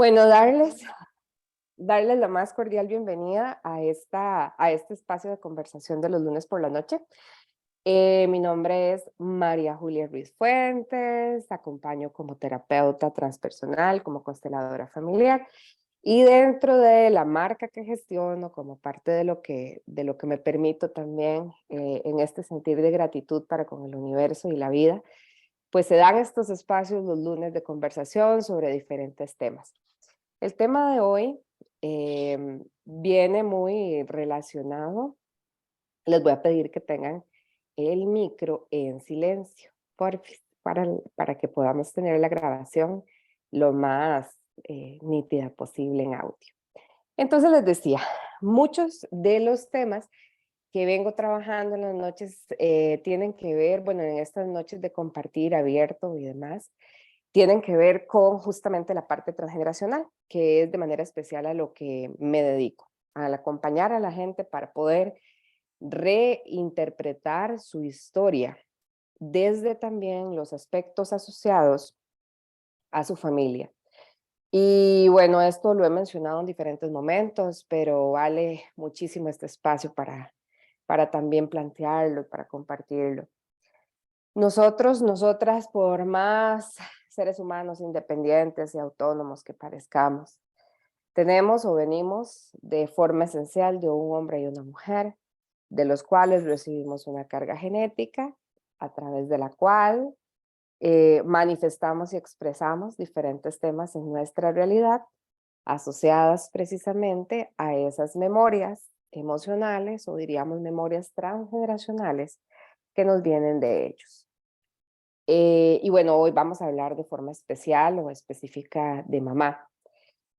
Bueno, darles la más cordial bienvenida a este espacio de conversación de los lunes por la noche. Mi nombre es María Julia Ruiz Fuentes, acompaño como terapeuta transpersonal, como consteladora familiar y dentro de la marca que gestiono, como parte de lo que me permito también en este sentir de gratitud para con el universo y la vida, pues se dan estos espacios los lunes de conversación sobre diferentes temas. El tema de hoy viene muy relacionado. Les voy a pedir que tengan el micro en silencio, porfis, para que podamos tener la grabación lo más nítida posible en audio. Entonces les decía, muchos de los temas que vengo trabajando en las noches tienen que ver, bueno, en estas noches de compartir abierto y demás, tienen que ver con justamente la parte transgeneracional, que es de manera especial a lo que me dedico, al acompañar a la gente para poder reinterpretar su historia desde también los aspectos asociados a su familia. Y bueno, esto lo he mencionado en diferentes momentos, pero vale muchísimo este espacio para también plantearlo, para compartirlo. Nosotros, nosotras, por más seres humanos independientes y autónomos que parezcamos, tenemos o venimos de forma esencial de un hombre y una mujer, de los cuales recibimos una carga genética a través de la cual manifestamos y expresamos diferentes temas en nuestra realidad asociadas precisamente a esas memorias emocionales o diríamos memorias transgeneracionales que nos vienen de ellos. Y bueno, hoy vamos a hablar de forma especial o específica de mamá.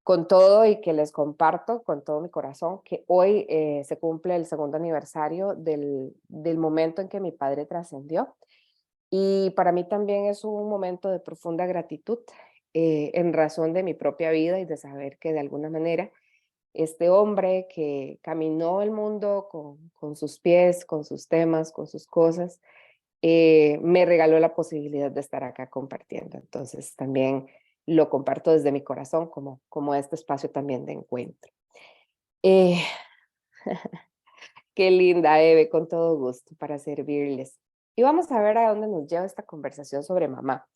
Con todo y que les comparto con todo mi corazón que hoy se cumple el segundo aniversario del momento en que mi padre trascendió. Y para mí también es un momento de profunda gratitud en razón de mi propia vida y de saber que de alguna manera este hombre que caminó el mundo con sus pies, con sus temas, con sus cosas, me regaló la posibilidad de estar acá compartiendo. Entonces también lo comparto desde mi corazón como este espacio también de encuentro. Eh, Qué linda, Eve, con todo gusto para servirles. Y vamos a ver a dónde nos lleva esta conversación sobre mamá.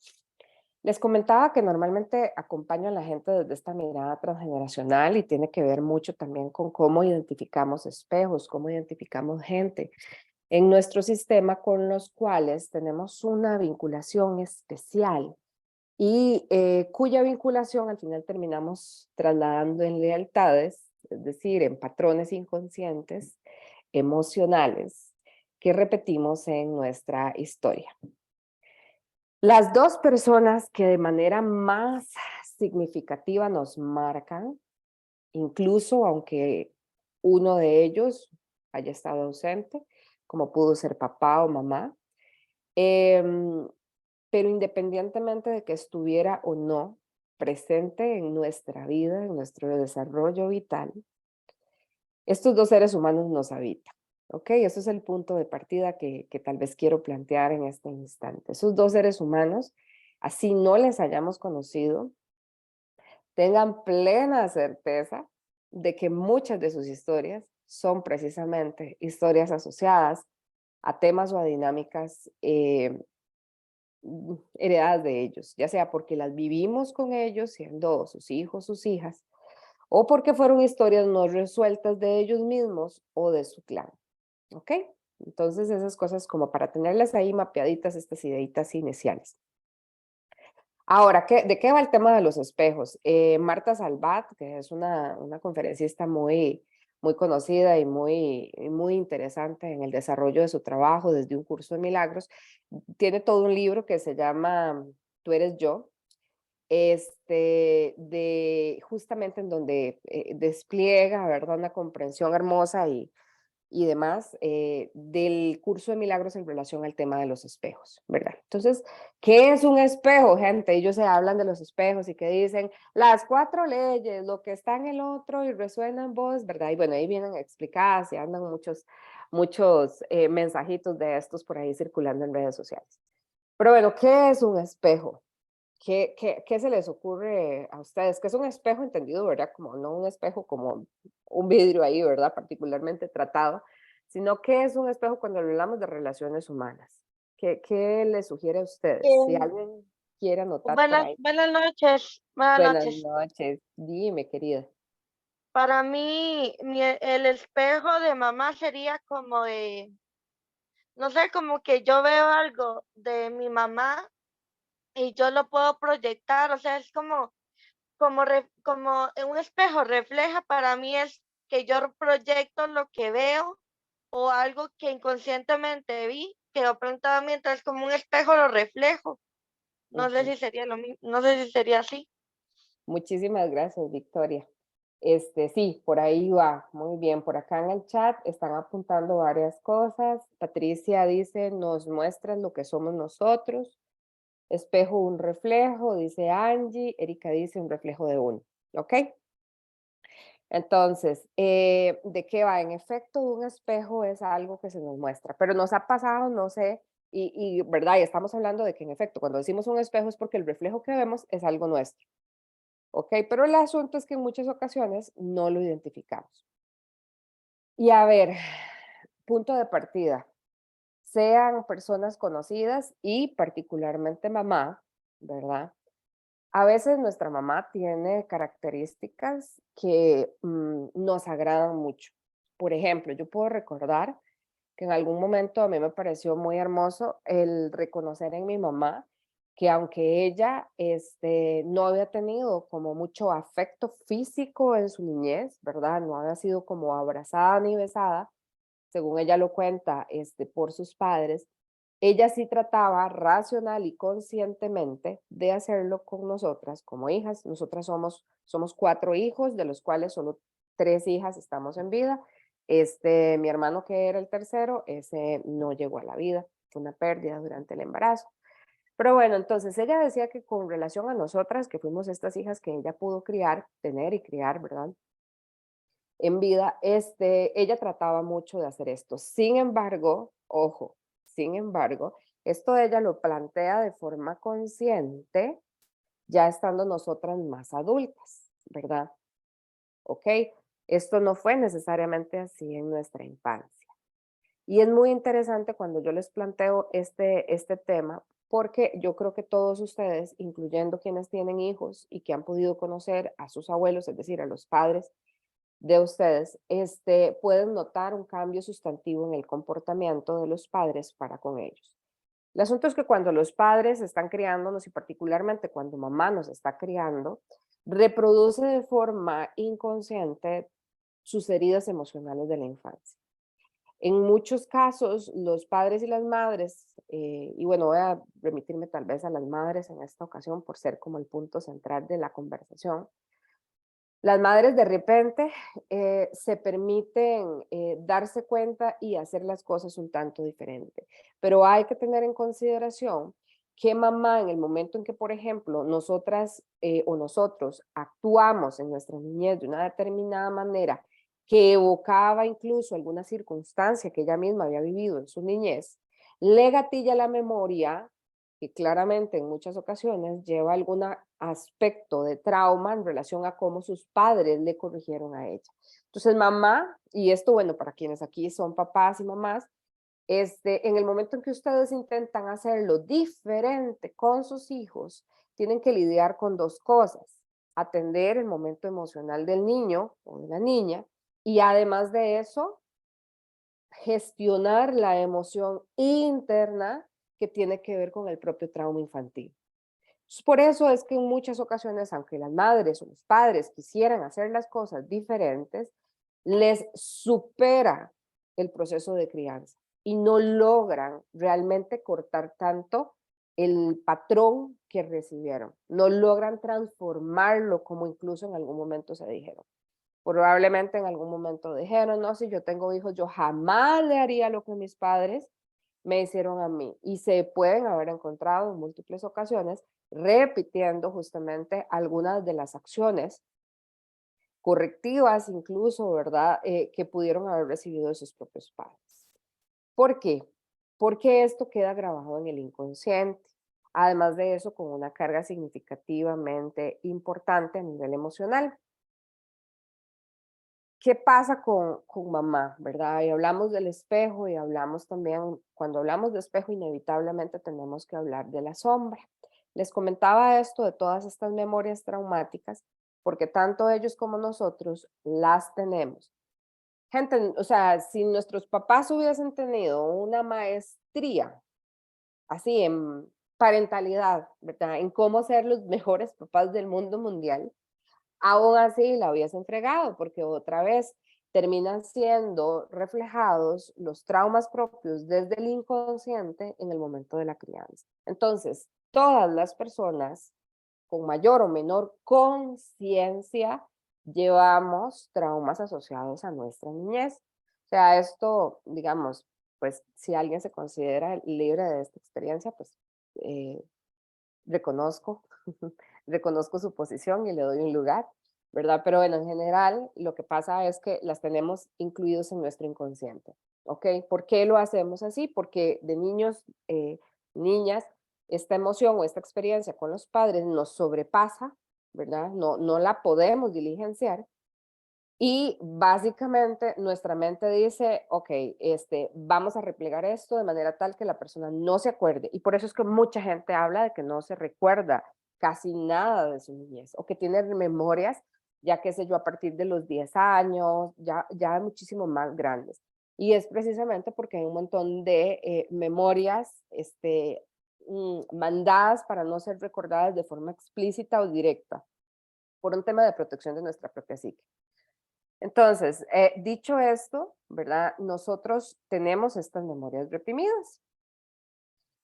Les comentaba que normalmente acompaño a la gente desde esta mirada transgeneracional y tiene que ver mucho también con cómo identificamos espejos, cómo identificamos gente en nuestro sistema con los cuales tenemos una vinculación especial y cuya vinculación al final terminamos trasladando en lealtades, es decir, en patrones inconscientes, emocionales, que repetimos en nuestra historia. Las dos personas que de manera más significativa nos marcan, incluso aunque uno de ellos haya estado ausente, como pudo ser papá o mamá, em, pero independientemente de que estuviera o no presente en nuestra vida, en nuestro desarrollo vital, estos dos seres humanos nos habitan. ¿Ok? Ese es el punto de partida que tal vez quiero plantear en este instante. Esos dos seres humanos, así no les hayamos conocido, tengan plena certeza de que muchas de sus historias son precisamente historias asociadas a temas o a dinámicas heredadas de ellos, ya sea porque las vivimos con ellos, siendo sus hijos, sus hijas, o porque fueron historias no resueltas de ellos mismos o de su clan. ¿Ok? Entonces esas cosas como para tenerlas ahí mapeaditas, estas ideitas iniciales. Ahora, ¿de qué va el tema de los espejos? Marta Salvat, que es una conferencista muy conocida y muy interesante en el desarrollo de su trabajo desde un curso de milagros, tiene todo un libro que se llama Tú eres yo, justamente en donde despliega, ¿verdad? Una comprensión hermosa y demás del curso de milagros en relación al tema de los espejos, ¿verdad? Entonces, ¿qué es un espejo, gente? Ellos se hablan de los espejos y que dicen las 4 leyes, lo que está en el otro y resuena en vos, ¿verdad? Y bueno, ahí vienen explicadas y andan muchos mensajitos de estos por ahí circulando en redes sociales. Pero bueno, ¿qué es un espejo? ¿Qué se les ocurre a ustedes? ¿Qué es un espejo entendido, verdad? Como no un espejo como un vidrio ahí, ¿verdad? Particularmente tratado, sino qué es un espejo cuando hablamos de relaciones humanas. ¿Qué les sugiere a ustedes? Si Em, alguien quiere anotar por buenas, ahí. buenas noches, buenas Buenas noches. noches. Dime, querida. Para mí, el espejo de mamá sería como de, no sé, como que yo veo algo de mi mamá y yo lo puedo proyectar, o sea, es como en un espejo refleja, para mí es que yo proyecto lo que veo o algo que inconscientemente vi, que de pronto mientras como un espejo lo reflejo. No sé Ujú. si sería lo mismo, no sé si sería así. Muchísimas gracias, Victoria. Sí, por ahí va. Muy bien. Por acá en el chat están apuntando varias cosas. Patricia dice, nos muestran lo que somos nosotros. Espejo, un reflejo, dice Angie. Erika dice un reflejo de uno. ¿Ok? Entonces, ¿de qué va? En efecto, un espejo es algo que se nos muestra, pero nos ha pasado, no sé, ¿verdad? Y estamos hablando de que en efecto, cuando decimos un espejo es porque el reflejo que vemos es algo nuestro. ¿Ok? Pero el asunto es que en muchas ocasiones no lo identificamos. Y a ver, punto de partida, sean personas conocidas y particularmente mamá, ¿verdad? A veces nuestra mamá tiene características que nos agradan mucho. Por ejemplo, yo puedo recordar que en algún momento a mí me pareció muy hermoso el reconocer en mi mamá que aunque ella no había tenido como mucho afecto físico en su niñez, ¿verdad? No había sido como abrazada ni besada, según ella lo cuenta, por sus padres, ella sí trataba racional y conscientemente de hacerlo con nosotras como hijas. Nosotras somos 4 hijos, de los cuales solo 3 hijas estamos en vida. Mi hermano, que era el tercero, ese no llegó a la vida, fue una pérdida durante el embarazo. Pero bueno, entonces ella decía que con relación a nosotras, que fuimos estas hijas que ella pudo criar, tener y criar, ¿verdad? En vida, ella trataba mucho de hacer esto. Sin embargo, ojo, sin embargo, esto ella lo plantea de forma consciente, ya estando nosotras más adultas, ¿verdad? ¿Ok? Esto no fue necesariamente así en nuestra infancia. Y es muy interesante cuando yo les planteo este tema, porque yo creo que todos ustedes, incluyendo quienes tienen hijos y que han podido conocer a sus abuelos, es decir, a los padres de ustedes, pueden notar un cambio sustantivo en el comportamiento de los padres para con ellos. El asunto es que cuando los padres están criándonos y particularmente cuando mamá nos está criando, reproduce de forma inconsciente sus heridas emocionales de la infancia. En muchos casos, los padres y las madres, y bueno, voy a remitirme tal vez a las madres en esta ocasión por ser como el punto central de la conversación, las madres de repente se permiten darse cuenta y hacer las cosas un tanto diferente, pero hay que tener en consideración que mamá en el momento en que, por ejemplo, nosotras o nosotros actuamos en nuestra niñez de una determinada manera que evocaba incluso alguna circunstancia que ella misma había vivido en su niñez, le gatilla la memoria que claramente en muchas ocasiones lleva algún aspecto de trauma en relación a cómo sus padres le corrigieron a ella. Entonces, mamá, y esto, bueno, para quienes aquí son papás y mamás, en el momento en que ustedes intentan hacerlo diferente con sus hijos, tienen que lidiar con dos cosas: atender el momento emocional del niño o de la niña, y además de eso, gestionar la emoción interna que tiene que ver con el propio trauma infantil. Por eso es que en muchas ocasiones, aunque las madres o los padres quisieran hacer las cosas diferentes, les supera el proceso de crianza y no logran realmente cortar tanto el patrón que recibieron, no logran transformarlo como incluso en algún momento se dijeron. Probablemente en algún momento dijeron, no, si yo tengo hijos, yo jamás le haría lo que mis padres me hicieron a mí. Y se pueden haber encontrado en múltiples ocasiones repitiendo justamente algunas de las acciones correctivas, incluso, ¿verdad? Que pudieron haber recibido de sus propios padres. ¿Por qué? Porque esto queda grabado en el inconsciente. Además de eso, con una carga significativamente importante a nivel emocional. ¿Qué pasa con mamá, verdad? Y hablamos del espejo y hablamos también, cuando hablamos de espejo, inevitablemente tenemos que hablar de la sombra. Les comentaba esto de todas estas memorias traumáticas, porque tanto ellos como nosotros las tenemos. Gente, o sea, si nuestros papás hubiesen tenido una maestría así en parentalidad, ¿verdad? En cómo ser los mejores papás del mundo mundial, aún así la hubiesen fregado, porque otra vez terminan siendo reflejados los traumas propios desde el inconsciente en el momento de la crianza. Entonces, todas las personas con mayor o menor conciencia llevamos traumas asociados a nuestra niñez. O sea, esto, digamos, pues si alguien se considera libre de esta experiencia, pues eh, reconozco, reconozco su posición y le doy un lugar, ¿verdad? Pero bueno, en general lo que pasa es que las tenemos incluidos en nuestro inconsciente, ¿ok? ¿Por qué lo hacemos así? Porque de niños, niñas, esta emoción o esta experiencia con los padres nos sobrepasa, ¿verdad? No la podemos diligenciar y básicamente nuestra mente dice, ok, vamos a replegar esto de manera tal que la persona no se acuerde. Y por eso es que mucha gente habla de que no se recuerda casi nada de su niñez o que tiene memorias, ya qué sé yo, a partir de los 10 años, ya muchísimo más grandes. Y es precisamente porque hay un montón de memorias mandadas para no ser recordadas de forma explícita o directa por un tema de protección de nuestra propia psique. Entonces, dicho esto, ¿verdad? Nosotros tenemos estas memorias reprimidas.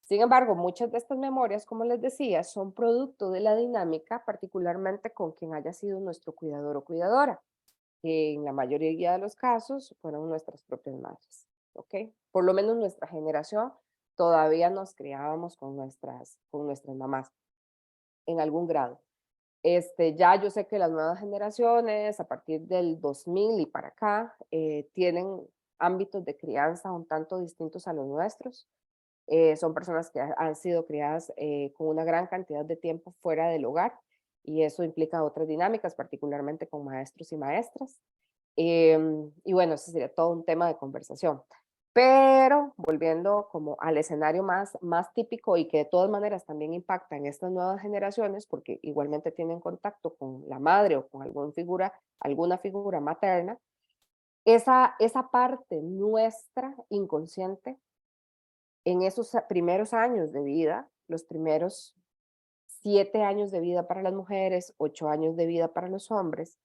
Sin embargo, muchas de estas memorias, como les decía, son producto de la dinámica, particularmente con quien haya sido nuestro cuidador o cuidadora, que en la mayoría de los casos fueron nuestras propias madres, ¿ok? Por lo menos nuestra generación todavía nos criábamos con nuestras mamás en algún grado. Ya yo sé que las nuevas generaciones, a partir del 2000 y para acá, tienen ámbitos de crianza un tanto distintos a los nuestros. Son personas que han sido criadas con una gran cantidad de tiempo fuera del hogar y eso implica otras dinámicas, particularmente con maestros y maestras. Y bueno, ese sería todo un tema de conversación. Pero volviendo como al escenario más típico y que de todas maneras también impacta en estas nuevas generaciones, porque igualmente tienen contacto con la madre o con alguna figura materna, esa parte nuestra inconsciente en esos primeros años de vida, los primeros 7 años de vida para las mujeres, 8 años de vida para los hombres,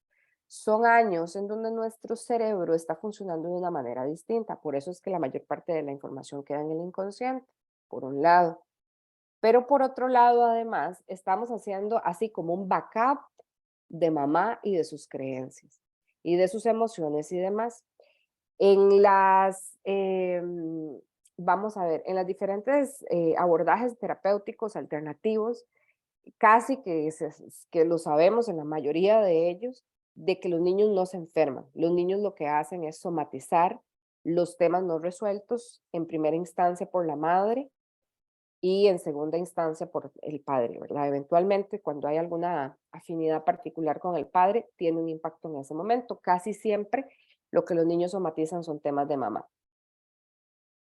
son años en donde nuestro cerebro está funcionando de una manera distinta. Por eso es que la mayor parte de la información queda en el inconsciente, por un lado. Pero por otro lado, además, estamos haciendo así como un backup de mamá y de sus creencias y de sus emociones y demás. En vamos a ver, en las diferentes abordajes terapéuticos alternativos, casi que lo sabemos en la mayoría de ellos, de que los niños no se enferman. Los niños lo que hacen es somatizar los temas no resueltos, en primera instancia por la madre y en segunda instancia por el padre, ¿verdad? Eventualmente, cuando hay alguna afinidad particular con el padre, tiene un impacto en ese momento. Casi siempre lo que los niños somatizan son temas de mamá.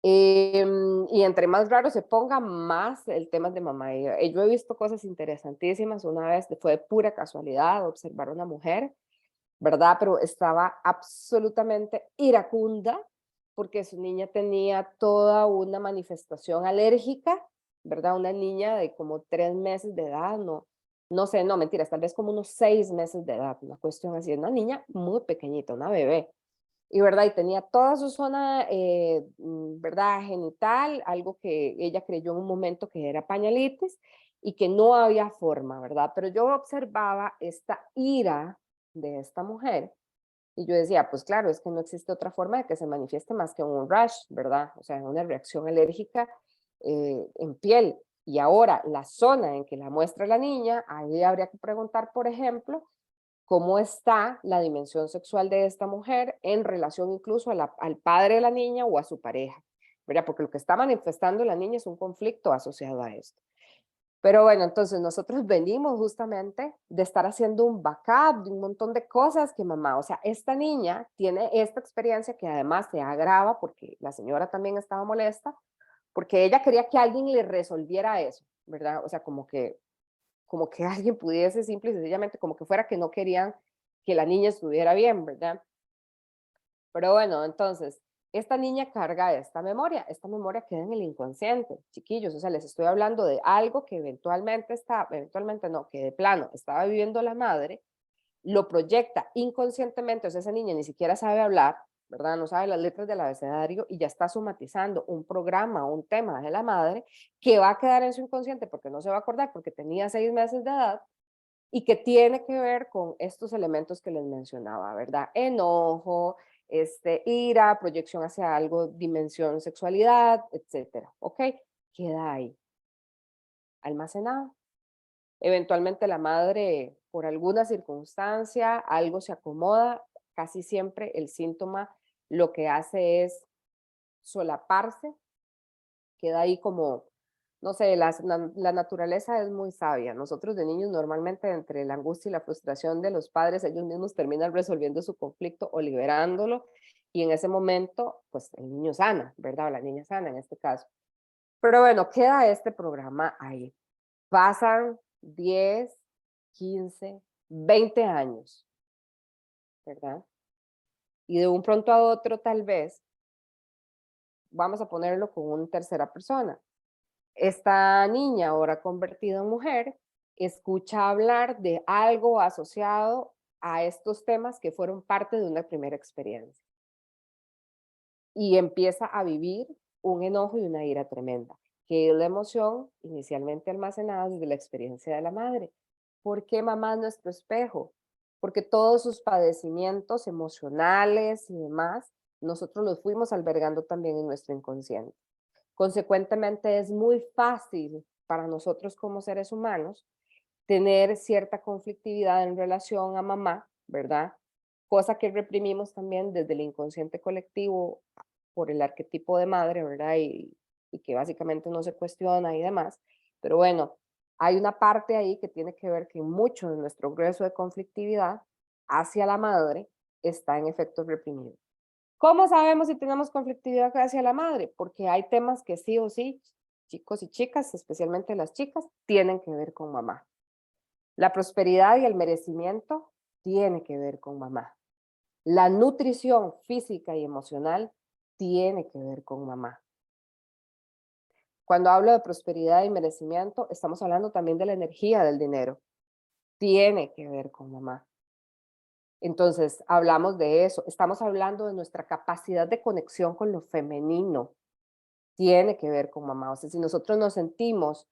Y entre más raro se ponga, más el tema de mamá. Y yo he visto cosas interesantísimas. Una vez fue de pura casualidad observar a una mujer, ¿verdad? Pero estaba absolutamente iracunda porque su niña tenía toda una manifestación alérgica, ¿verdad? Una niña de como 3 meses de edad, no sé, no, mentiras, tal vez como unos 6 meses de edad, una cuestión así, una niña muy pequeñita, una bebé. Y verdad, y tenía toda su zona, verdad, genital, algo que ella creyó en un momento que era pañalitis y que no había forma, ¿verdad? Pero yo observaba esta ira de esta mujer y yo decía, pues claro, es que no existe otra forma de que se manifieste más que un rash, ¿verdad? O sea, una reacción alérgica en piel. Y ahora, la zona en que la muestra la niña, ahí habría que preguntar, por ejemplo, cómo está la dimensión sexual de esta mujer en relación incluso al padre de la niña o a su pareja, ¿verdad? Porque lo que está manifestando la niña es un conflicto asociado a esto. Pero bueno, entonces nosotros venimos justamente de estar haciendo un backup de un montón de cosas que mamá, o sea, esta niña tiene esta experiencia que además se agrava porque la señora también estaba molesta, porque ella quería que alguien le resolviera eso, ¿verdad? O sea, como que alguien pudiese simple y sencillamente, como que fuera que no querían que la niña estuviera bien, ¿verdad? Pero bueno, entonces, esta niña carga esta memoria queda en el inconsciente, chiquillos, o sea, les estoy hablando de algo que eventualmente no, que de plano estaba viviendo la madre, lo proyecta inconscientemente, o sea, esa niña ni siquiera sabe hablar, ¿verdad? No sabe las letras del abecedario y ya está somatizando un programa, un tema de la madre que va a quedar en su inconsciente porque no se va a acordar porque tenía 6 meses de edad y que tiene que ver con estos elementos que les mencionaba, ¿verdad? Enojo, ira, proyección hacia algo, dimensión, sexualidad, etcétera. ¿Ok? Queda ahí, almacenado. Eventualmente la madre, por alguna circunstancia, algo se acomoda, casi siempre el síntoma lo que hace es solaparse, queda ahí como, no sé, la naturaleza es muy sabia. Nosotros de niños normalmente entre la angustia y la frustración de los padres, ellos mismos terminan resolviendo su conflicto o liberándolo y en ese momento, pues el niño sana, ¿verdad? O la niña sana en este caso. Pero bueno, queda este programa ahí. Pasan 10, 15, 20 años, ¿verdad? Y de un pronto a otro, tal vez, vamos a ponerlo con una tercera persona. Esta niña, ahora convertida en mujer, escucha hablar de algo asociado a estos temas que fueron parte de una primera experiencia y empieza a vivir un enojo y una ira tremenda, que es la emoción inicialmente almacenada desde la experiencia de la madre. ¿Por qué mamá es nuestro espejo? Porque todos sus padecimientos emocionales y demás, nosotros los fuimos albergando también en nuestro inconsciente. Consecuentemente, es muy fácil para nosotros como seres humanos tener cierta conflictividad en relación a mamá, ¿verdad? Cosa que reprimimos también desde el inconsciente colectivo por el arquetipo de madre, ¿verdad? Y que básicamente no se cuestiona y demás. Pero bueno, hay una parte ahí que tiene que ver que mucho de nuestro grueso de conflictividad hacia la madre está en efecto reprimido. ¿Cómo sabemos si tenemos conflictividad hacia la madre? Porque hay temas que sí o sí, chicos y chicas, especialmente las chicas, tienen que ver con mamá. La prosperidad y el merecimiento tiene que ver con mamá. La nutrición física y emocional tiene que ver con mamá. Cuando hablo de prosperidad y merecimiento, estamos hablando también de la energía del dinero. Tiene que ver con mamá. Entonces, hablamos de eso. Estamos hablando de nuestra capacidad de conexión con lo femenino. Tiene que ver con mamá. O sea, si nosotros nos sentimos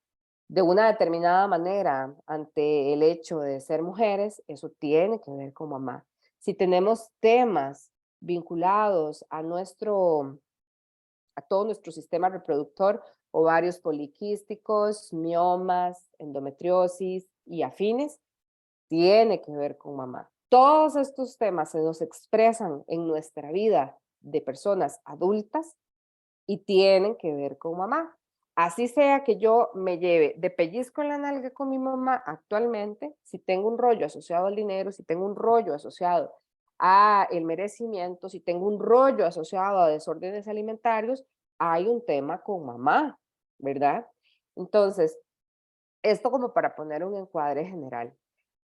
de una determinada manera ante el hecho de ser mujeres, eso tiene que ver con mamá. Si tenemos temas vinculados a todo nuestro sistema reproductor, ovarios poliquísticos, miomas, endometriosis y afines, tiene que ver con mamá. Todos estos temas se nos expresan en nuestra vida de personas adultas y tienen que ver con mamá. Así sea que yo me lleve de pellizco en la nalga con mi mamá actualmente, si tengo un rollo asociado al dinero, si tengo un rollo asociado a el merecimiento, si tengo un rollo asociado a desórdenes alimentarios, hay un tema con mamá, ¿verdad? Entonces, esto como para poner un encuadre general.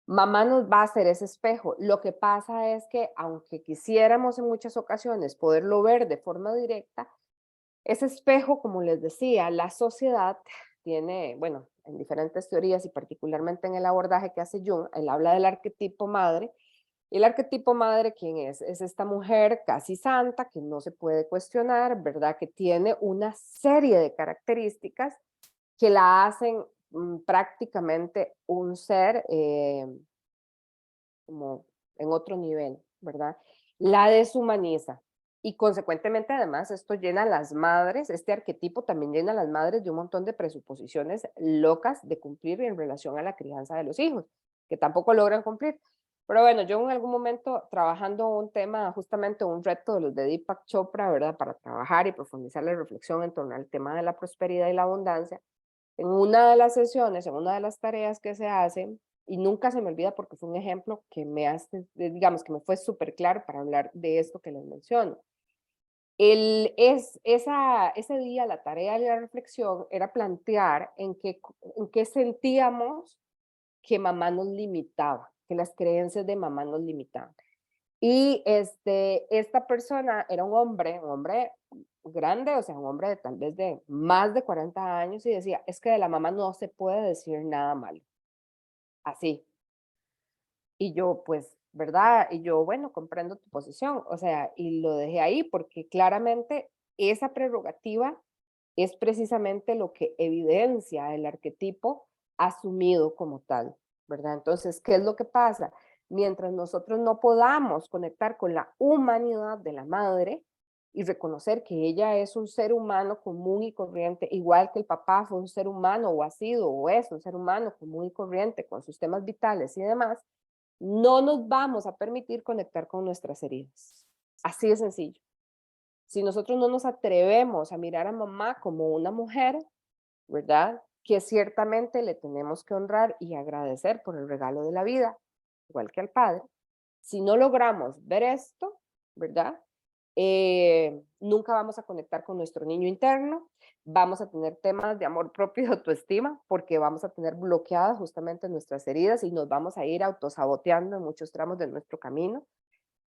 Mamá nos va a hacer ese espejo. Lo que pasa es que aunque quisiéramos en muchas ocasiones poderlo ver de forma directa, ese espejo, como les decía, la sociedad tiene, bueno, en diferentes teorías y particularmente en el abordaje que hace Jung, él habla del arquetipo madre. Y el arquetipo madre, ¿quién es? Es esta mujer casi santa que no se puede cuestionar, ¿verdad? Que tiene una serie de características que la hacen prácticamente un ser como en otro nivel, ¿verdad? La deshumaniza. Y consecuentemente, además, esto llena a las madres, este arquetipo también llena a las madres de un montón de presuposiciones locas de cumplir en relación a la crianza de los hijos, que tampoco logran cumplir. Pero bueno, yo en algún momento trabajando un tema, justamente un reto de los de Deepak Chopra, ¿verdad? Para trabajar y profundizar la reflexión en torno al tema de la prosperidad y la abundancia, En una de las sesiones, en una de las tareas que se hacen, y nunca se me olvida porque fue un ejemplo que me hace, digamos, que me fue súper claro para hablar de esto que les menciono. Ese día la tarea de la reflexión era plantear en qué sentíamos que mamá nos limitaba, que las creencias de mamá nos limitaban. Y esta persona era un hombre grande, o sea, un hombre de tal vez de más de 40 años y decía, es que de la mamá no se puede decir nada malo, así. Y yo, pues, ¿verdad? Y yo, bueno, comprendo tu posición, o sea, y lo dejé ahí porque claramente esa prerrogativa es precisamente lo que evidencia el arquetipo asumido como tal, ¿verdad? Entonces, ¿qué es lo que pasa? Mientras nosotros no podamos conectar con la humanidad de la madre y reconocer que ella es un ser humano común y corriente, igual que el papá fue un ser humano o ha sido o es un ser humano común y corriente con sus temas vitales y demás, no nos vamos a permitir conectar con nuestras heridas. Así de sencillo. Si nosotros no nos atrevemos a mirar a mamá como una mujer, ¿verdad? Que ciertamente le tenemos que honrar y agradecer por el regalo de la vida, igual que al padre. Si no logramos ver esto, ¿verdad? Nunca vamos a conectar con nuestro niño interno, vamos a tener temas de amor propio y autoestima, porque vamos a tener bloqueadas justamente nuestras heridas y nos vamos a ir autosaboteando en muchos tramos de nuestro camino.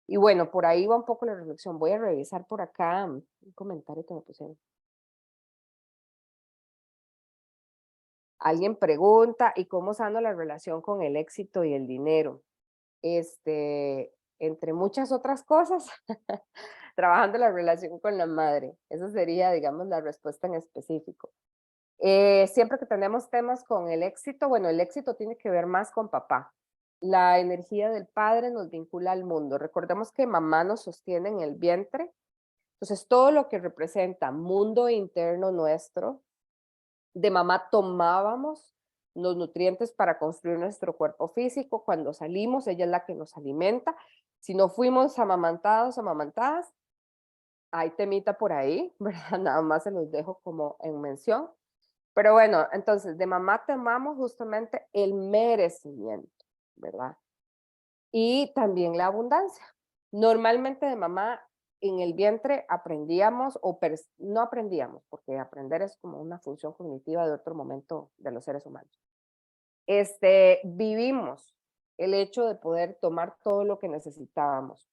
Y bueno, por ahí va un poco la reflexión. Voy a revisar por acá un comentario que me pusieron. Alguien pregunta, ¿y cómo sano la relación con el éxito y el dinero? Entre muchas otras cosas, trabajando la relación con la madre. Esa sería, digamos, la respuesta en específico. Siempre que tenemos temas con el éxito, bueno, el éxito tiene que ver más con papá. La energía del padre nos vincula al mundo. Recordemos que mamá nos sostiene en el vientre. Entonces, todo lo que representa mundo interno nuestro, de mamá tomábamos los nutrientes para construir nuestro cuerpo físico. Cuando salimos, ella es la que nos alimenta. Si no fuimos amamantados, amamantadas, hay temita por ahí, ¿verdad? Nada más se los dejo como en mención. Pero bueno, entonces de mamá tomamos justamente el merecimiento, ¿verdad? Y también la abundancia. Normalmente de mamá en el vientre aprendíamos no aprendíamos, porque aprender es como una función cognitiva de otro momento de los seres humanos. Vivimos el hecho de poder tomar todo lo que necesitábamos.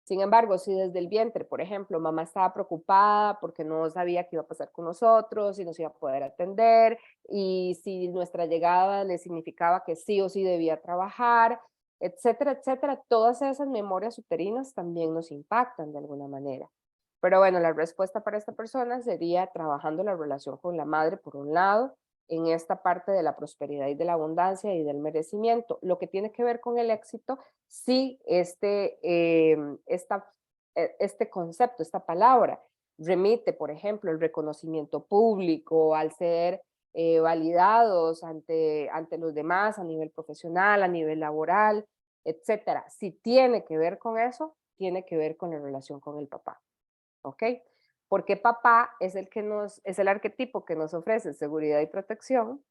Sin embargo, si desde el vientre, por ejemplo, mamá estaba preocupada porque no sabía qué iba a pasar con nosotros, si nos iba a poder atender, y si nuestra llegada le significaba que sí o sí debía trabajar, etcétera, etcétera, todas esas memorias uterinas también nos impactan de alguna manera. Pero bueno, la respuesta para esta persona sería trabajando la relación con la madre, por un lado, en esta parte de la prosperidad y de la abundancia y del merecimiento. Lo que tiene que ver con el éxito, sí, este concepto, esta palabra, remite, por ejemplo, el reconocimiento público, al ser validados ante los demás a nivel profesional, a nivel laboral, etcétera. Si tiene que ver con eso, tiene que ver con la relación con el papá. ¿Ok? Porque papá es el arquetipo que nos ofrece seguridad y protección,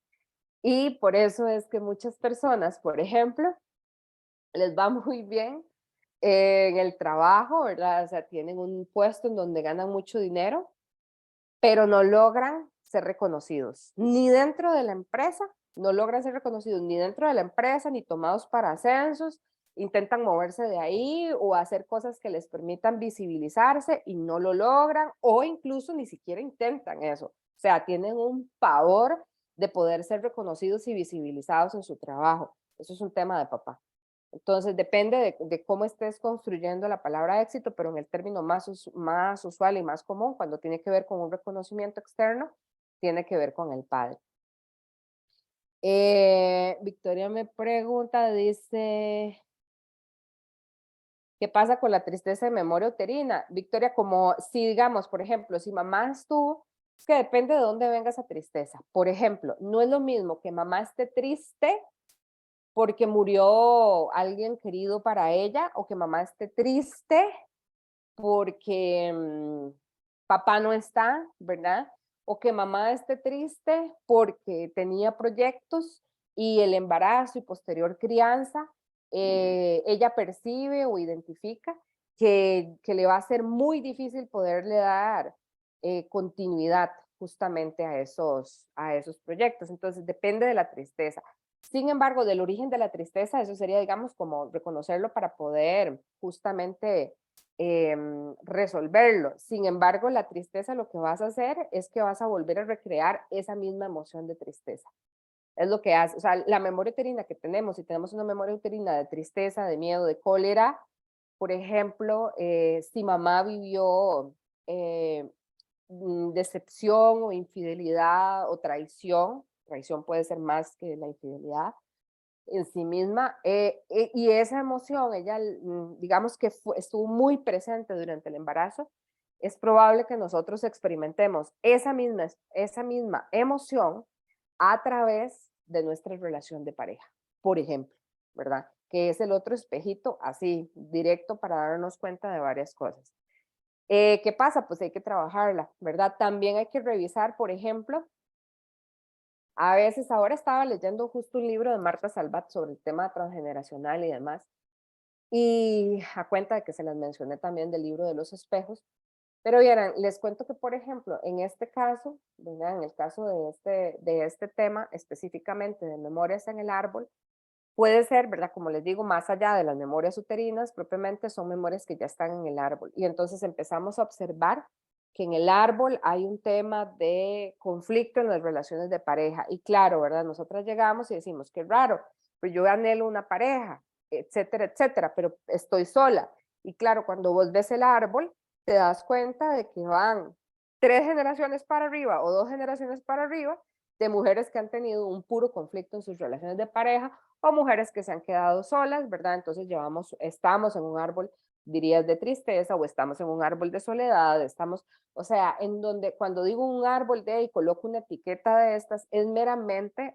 y por eso es que muchas personas, por ejemplo, les va muy bien en el trabajo, ¿verdad? O sea, tienen un puesto en donde ganan mucho dinero, pero no logran ser reconocidos, ni dentro de la empresa, no logran ser reconocidos ni dentro de la empresa, ni tomados para ascensos, intentan moverse de ahí o hacer cosas que les permitan visibilizarse y no lo logran, o incluso ni siquiera intentan eso. O sea, tienen un pavor de poder ser reconocidos y visibilizados en su trabajo. Eso es un tema de papá. Entonces, depende de cómo estés construyendo la palabra éxito, pero en el término más usual y más común, cuando tiene que ver con un reconocimiento externo, tiene que ver con el padre. Victoria me pregunta, dice, ¿qué pasa con la tristeza de memoria uterina? Victoria, como si digamos, por ejemplo, si mamá estuvo, es que depende de dónde venga esa tristeza. Por ejemplo, no es lo mismo que mamá esté triste porque murió alguien querido para ella, o que mamá esté triste porque papá no está, ¿verdad? o que mamá esté triste porque tenía proyectos y el embarazo y posterior crianza, ella percibe o identifica que le va a ser muy difícil poderle dar continuidad justamente a esos proyectos. Entonces, depende de la tristeza. Sin embargo, del origen de la tristeza, eso sería, digamos, como reconocerlo para poder justamente resolverlo. Sin embargo, la tristeza lo que vas a hacer es que vas a volver a recrear esa misma emoción de tristeza. Es lo que hace, o sea, la memoria uterina que tenemos, si tenemos una memoria uterina de tristeza, de miedo, de cólera, por ejemplo, si mamá vivió eh, decepción o infidelidad o traición puede ser más que la infidelidad en sí misma, y esa emoción, ella, digamos que estuvo muy presente durante el embarazo, es probable que nosotros experimentemos esa misma emoción a través de nuestra relación de pareja, por ejemplo, ¿verdad? Que es el otro espejito así, directo para darnos cuenta de varias cosas. ¿Qué pasa? Pues hay que trabajarla, ¿verdad? También hay que revisar, por ejemplo, a veces ahora estaba leyendo justo un libro de Marta Salvat sobre el tema transgeneracional y demás, y a cuenta de que se las mencioné también del libro de los espejos, pero vieran, les cuento que, por ejemplo, en este caso, ¿verdad? En el caso de este tema, específicamente de memorias en el árbol, puede ser, ¿verdad? Como les digo, más allá de las memorias uterinas, propiamente son memorias que ya están en el árbol. Y entonces empezamos a observar que en el árbol hay un tema de conflicto en las relaciones de pareja. Y claro, ¿verdad? Nosotras llegamos y decimos, qué raro, pues yo anhelo una pareja, etcétera, etcétera, pero estoy sola. Y claro, cuando vos ves el árbol, te das cuenta de que van 3 generaciones para arriba o 2 generaciones para arriba de mujeres que han tenido un puro conflicto en sus relaciones de pareja o mujeres que se han quedado solas, ¿verdad? Entonces estamos en un árbol, dirías, de tristeza o estamos en un árbol de soledad, estamos, o sea, en donde cuando digo un árbol de y coloco una etiqueta de estas, es meramente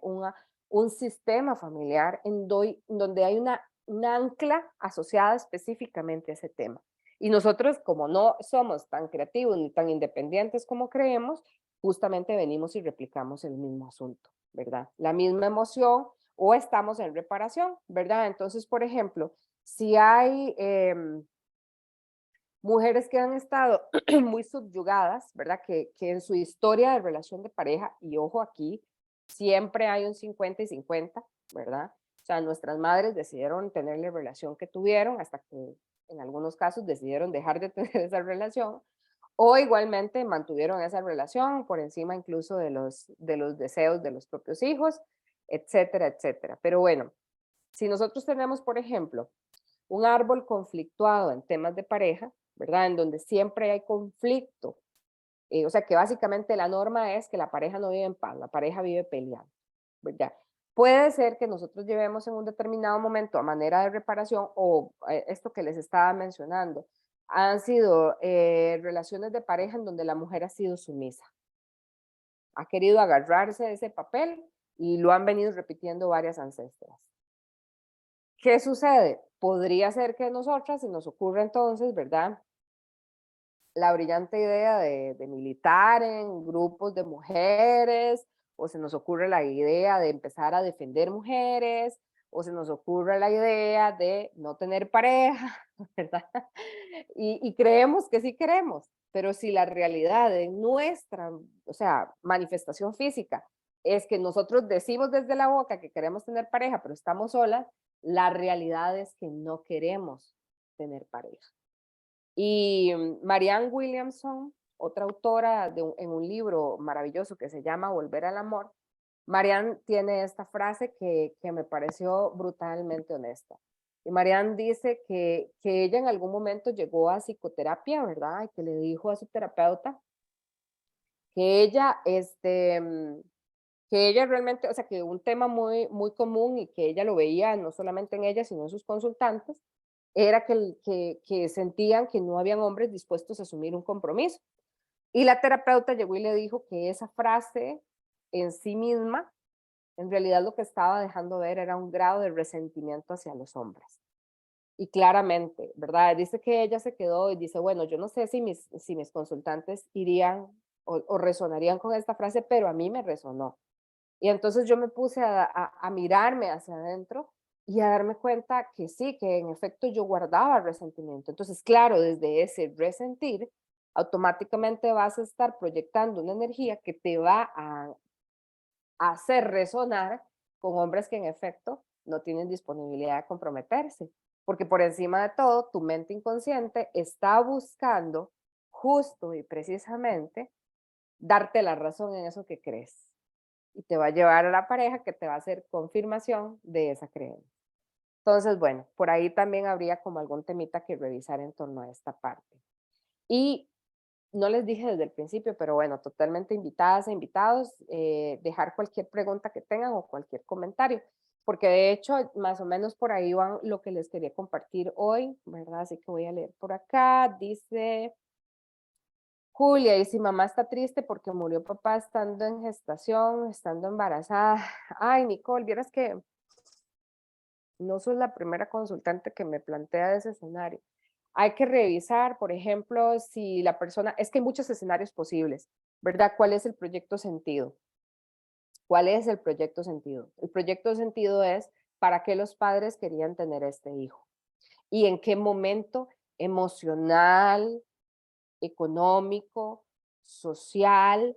un sistema familiar donde hay una ancla asociada específicamente a ese tema. Y nosotros, como no somos tan creativos ni tan independientes como creemos, justamente venimos y replicamos el mismo asunto, ¿verdad? La misma emoción o estamos en reparación, ¿verdad? Entonces, por ejemplo, si hay mujeres que han estado muy subyugadas, ¿verdad? Que en su historia de relación de pareja, y ojo aquí, siempre hay un 50 y 50, ¿verdad? O sea, nuestras madres decidieron tener la relación que tuvieron hasta que en algunos casos decidieron dejar de tener esa relación, o igualmente mantuvieron esa relación por encima incluso de los deseos de los propios hijos, etcétera, etcétera. Pero bueno, si nosotros tenemos, por ejemplo, un árbol conflictuado en temas de pareja, ¿verdad? En donde siempre hay conflicto, o sea que básicamente la norma es que la pareja no vive en paz, la pareja vive peleando, ¿verdad? Puede ser que nosotros llevemos en un determinado momento a manera de reparación o esto que les estaba mencionando, han sido relaciones de pareja en donde la mujer ha sido sumisa, ha querido agarrarse de ese papel y lo han venido repitiendo varias ancestras. ¿Qué sucede? Podría ser que nosotras, si nos ocurre entonces, ¿verdad? La brillante idea de militar en grupos de mujeres, o se nos ocurre la idea de empezar a defender mujeres, o se nos ocurre la idea de no tener pareja, ¿verdad? Y creemos que sí queremos, pero si la realidad de nuestra, o sea, manifestación física es que nosotros decimos desde la boca que queremos tener pareja, pero estamos solas, la realidad es que no queremos tener pareja. Y Marianne Williamson, otra autora en un libro maravilloso que se llama Volver al Amor, Marianne tiene esta frase que me pareció brutalmente honesta. Y Marianne dice que ella en algún momento llegó a psicoterapia, ¿verdad? Y que le dijo a su terapeuta que ella realmente, o sea, que un tema muy, muy común y que ella lo veía no solamente en ella, sino en sus consultantes, era que sentían que no habían hombres dispuestos a asumir un compromiso. Y la terapeuta llegó y le dijo que esa frase en sí misma, en realidad lo que estaba dejando ver era un grado de resentimiento hacia los hombres. Y claramente, ¿verdad? Dice que ella se quedó y dice, bueno, yo no sé si mis consultantes irían o resonarían con esta frase, pero a mí me resonó. Y entonces yo me puse a mirarme hacia adentro y a darme cuenta que sí, que en efecto yo guardaba resentimiento. Entonces, claro, desde ese resentir, automáticamente vas a estar proyectando una energía que te va a hacer resonar con hombres que en efecto no tienen disponibilidad de comprometerse. Porque por encima de todo, tu mente inconsciente está buscando justo y precisamente darte la razón en eso que crees y te va a llevar a la pareja que te va a hacer confirmación de esa creencia. Entonces, bueno, por ahí también habría como algún temita que revisar en torno a esta parte. Y no les dije desde el principio, pero bueno, totalmente invitadas e invitados, dejar cualquier pregunta que tengan o cualquier comentario, porque de hecho, más o menos por ahí van lo que les quería compartir hoy, ¿verdad? Así que voy a leer por acá. Dice Julia, y si mamá está triste porque murió papá estando en gestación, estando embarazada. Ay, Nicole, vieras que no sos la primera consultante que me plantea ese escenario. Hay que revisar, por ejemplo, si la persona, es que hay muchos escenarios posibles, ¿verdad? ¿Cuál es el proyecto sentido? ¿Cuál es el proyecto sentido? El proyecto sentido es para qué los padres querían tener este hijo y en qué momento emocional, económico, social,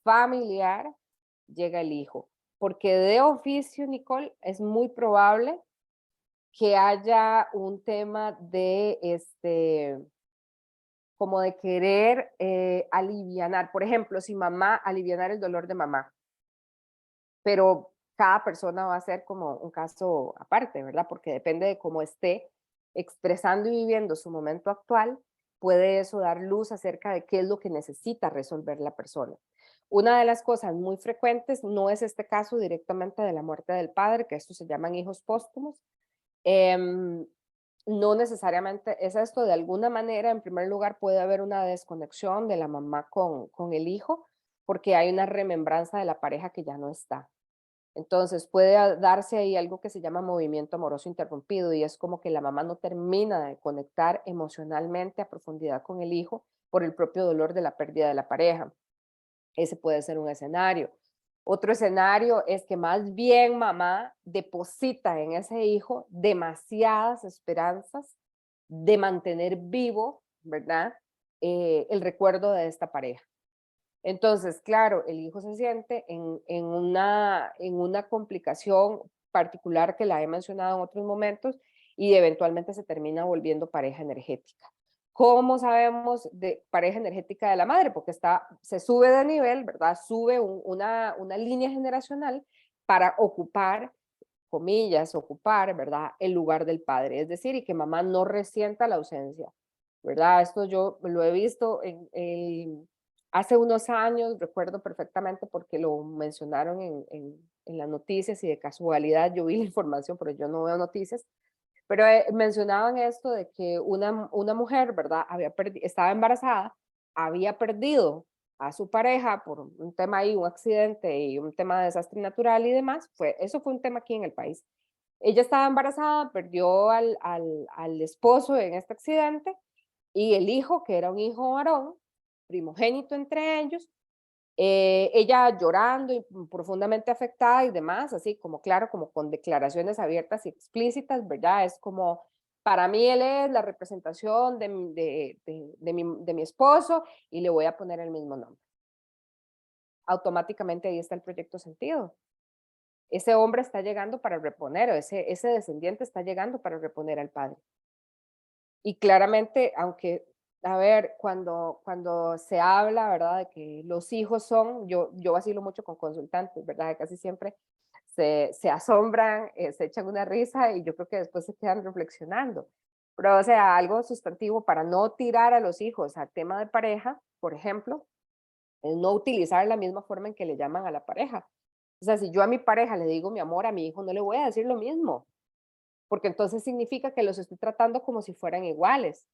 familiar, llega el hijo. Porque de oficio, Nicole, es muy probable que haya un tema de, como de querer alivianar. Por ejemplo, si mamá, alivianar el dolor de mamá, pero cada persona va a ser como un caso aparte, ¿verdad? Porque depende de cómo esté expresando y viviendo su momento actual, puede eso dar luz acerca de qué es lo que necesita resolver la persona. Una de las cosas muy frecuentes no es este caso directamente de la muerte del padre, que estos se llaman hijos póstumos. Em, no necesariamente es esto, de alguna manera, en primer lugar, puede haber una desconexión de la mamá con el hijo, porque hay una remembranza de la pareja que ya no está. Entonces puede darse ahí algo que se llama movimiento amoroso interrumpido y es como que la mamá no termina de conectar emocionalmente a profundidad con el hijo por el propio dolor de la pérdida de la pareja. Ese puede ser un escenario. Otro escenario es que más bien mamá deposita en ese hijo demasiadas esperanzas de mantener vivo, ¿verdad? El recuerdo de esta pareja. Entonces, claro, el hijo se siente en una complicación particular que la he mencionado en otros momentos y eventualmente se termina volviendo pareja energética. ¿Cómo sabemos de pareja energética de la madre? Porque se sube de nivel, ¿verdad? Sube una línea generacional para ocupar, comillas, ocupar, ¿verdad? El lugar del padre. Es decir, y que mamá no resienta la ausencia, ¿verdad? Esto yo lo he visto hace unos años, recuerdo perfectamente porque lo mencionaron en las noticias y de casualidad yo vi la información, pero yo no veo noticias, pero mencionaban esto de que una mujer, ¿verdad? Estaba embarazada, había perdido a su pareja por un tema ahí, un accidente y un tema de desastre natural y demás. Eso fue un tema aquí en el país. Ella estaba embarazada, perdió al esposo en este accidente y el hijo, que era un hijo varón, primogénito entre ellos, ella llorando y profundamente afectada y demás, así como claro, como con declaraciones abiertas y explícitas, ¿verdad? Es como, para mí él es la representación de mi esposo y le voy a poner el mismo nombre. Automáticamente ahí está el proyecto sentido. Ese hombre está llegando para reponer, o ese descendiente está llegando para reponer al padre. Y claramente, aunque, a ver, cuando se habla, ¿verdad? De que los hijos son, yo vacilo mucho con consultantes, ¿verdad? Casi siempre se asombran, se echan una risa y yo creo que después se quedan reflexionando. Pero, o sea, algo sustantivo para no tirar a los hijos al tema de pareja, por ejemplo, es no utilizar la misma forma en que le llaman a la pareja. O sea, si yo a mi pareja le digo mi amor, a mi hijo no le voy a decir lo mismo, porque entonces significa que los estoy tratando como si fueran iguales,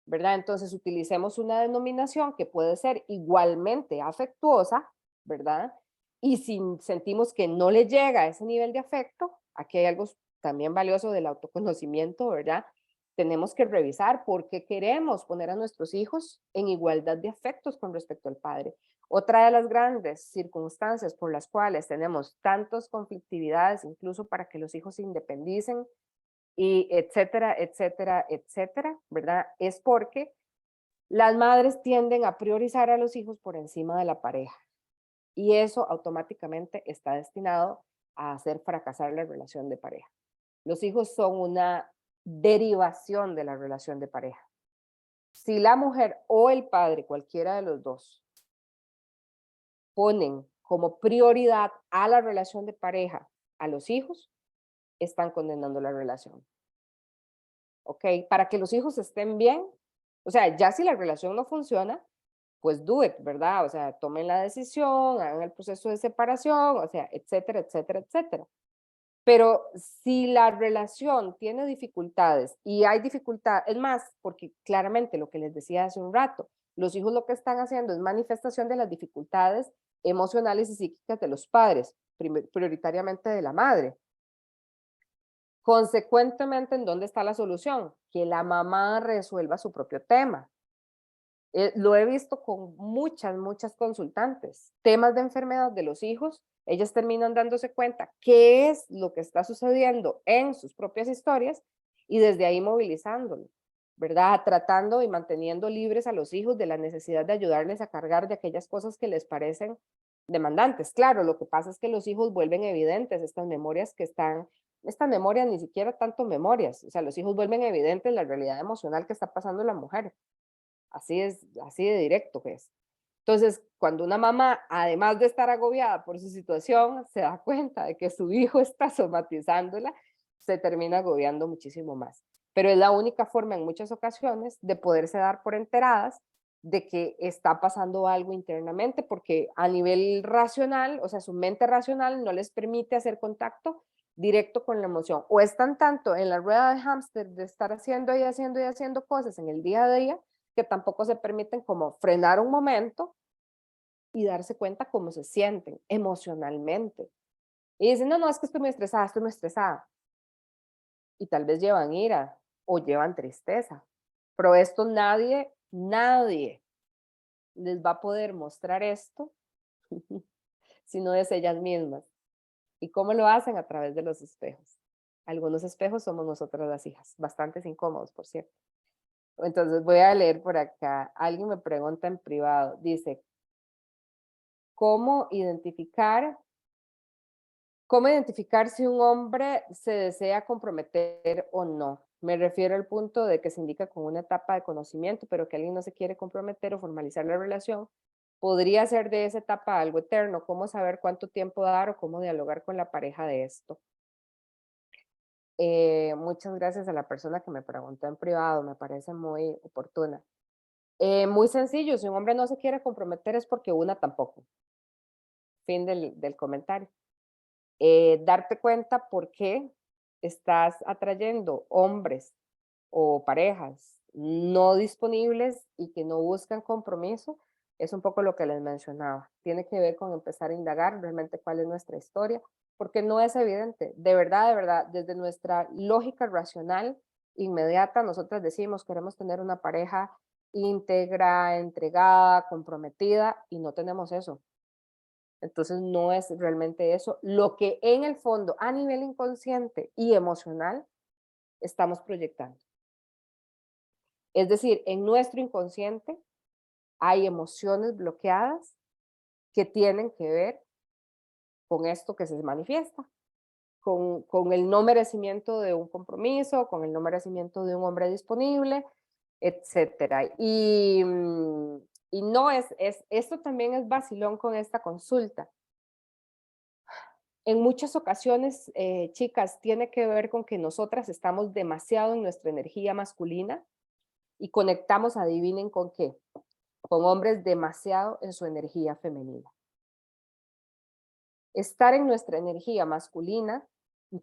¿verdad? Entonces utilicemos una denominación que puede ser igualmente afectuosa, ¿verdad? Y si sentimos que no le llega a ese nivel de afecto, aquí hay algo también valioso del autoconocimiento, ¿verdad? tenemos que revisar por qué queremos poner a nuestros hijos en igualdad de afectos con respecto al padre. Otra de las grandes circunstancias por las cuales tenemos tantas conflictividades, incluso para que los hijos se independicen, y etcétera, etcétera, etcétera, ¿verdad? Es porque las madres tienden a priorizar a los hijos por encima de la pareja. Y eso automáticamente está destinado a hacer fracasar la relación de pareja. Los hijos son una derivación de la relación de pareja. Si la mujer o el padre, cualquiera de los dos, ponen como prioridad a la relación de pareja a los hijos, están condenando la relación. ¿Ok? Para que los hijos estén bien, o sea, ya si la relación no funciona, pues do it, ¿verdad? O sea, tomen la decisión, hagan el proceso de separación, o sea, etcétera, etcétera, etcétera. Pero si la relación tiene dificultades y hay dificultad, es más, porque claramente lo que les decía hace un rato, los hijos lo que están haciendo es manifestación de las dificultades emocionales y psíquicas de los padres, prioritariamente de la madre. Consecuentemente, ¿en dónde está la solución? Que la mamá resuelva su propio tema. Lo he visto con muchas consultantes. Temas de enfermedad de los hijos, ellas terminan dándose cuenta qué es lo que está sucediendo en sus propias historias y desde ahí movilizándolo, ¿verdad? Tratando y manteniendo libres a los hijos de la necesidad de ayudarles a cargar de aquellas cosas que les parecen demandantes. Claro, lo que pasa es que los hijos vuelven evidentes estas memorias que están, estas memorias ni siquiera tanto memorias, o sea, los hijos vuelven evidentes la realidad emocional que está pasando la mujer. Así es, así de directo que es. Entonces, cuando una mamá, además de estar agobiada por su situación, se da cuenta de que su hijo está somatizándola, se termina agobiando muchísimo más. Pero es la única forma en muchas ocasiones de poderse dar por enteradas de que está pasando algo internamente, porque a nivel racional, o sea, su mente racional no les permite hacer contacto directo con la emoción. O están tanto en la rueda de hámster de estar haciendo y haciendo y haciendo cosas en el día a día, que tampoco se permiten como frenar un momento y darse cuenta cómo se sienten emocionalmente. Y dicen, no, no, es que estoy muy estresada. Y tal vez llevan ira o llevan tristeza. Pero esto nadie les va a poder mostrar esto si no es ellas mismas. ¿Y cómo lo hacen? A través de los espejos. Algunos espejos somos nosotras las hijas, bastante incómodos, por cierto. Entonces voy a leer por acá. Alguien me pregunta en privado, dice, ¿cómo identificar si un hombre se desea comprometer o no? Me refiero al punto de que se indica con una etapa de conocimiento, pero que alguien no se quiere comprometer o formalizar la relación. Podría ser de esa etapa algo eterno. ¿Cómo saber cuánto tiempo dar o cómo dialogar con la pareja de esto? Muchas gracias a la persona que me preguntó en privado, me parece muy oportuna. Muy sencillo, si un hombre no se quiere comprometer es porque una tampoco. Fin del comentario. Darte cuenta por qué estás atrayendo hombres o parejas no disponibles y que no buscan compromiso, es un poco lo que les mencionaba. Tiene que ver con empezar a indagar realmente cuál es nuestra historia, porque no es evidente. De verdad, desde nuestra lógica racional inmediata, nosotras decimos queremos tener una pareja íntegra, entregada, comprometida, y no tenemos eso. Entonces no es realmente eso lo que en el fondo a nivel inconsciente y emocional estamos proyectando. Es decir, en nuestro inconsciente hay emociones bloqueadas que tienen que ver con esto que se manifiesta, con el no merecimiento de un compromiso, con el no merecimiento de un hombre disponible, etcétera. Y no esto también es vacilón con esta consulta. En muchas ocasiones, chicas, tiene que ver con que nosotras estamos demasiado en nuestra energía masculina y conectamos, adivinen con qué, con hombres demasiado en su energía femenina. Estar en nuestra energía masculina,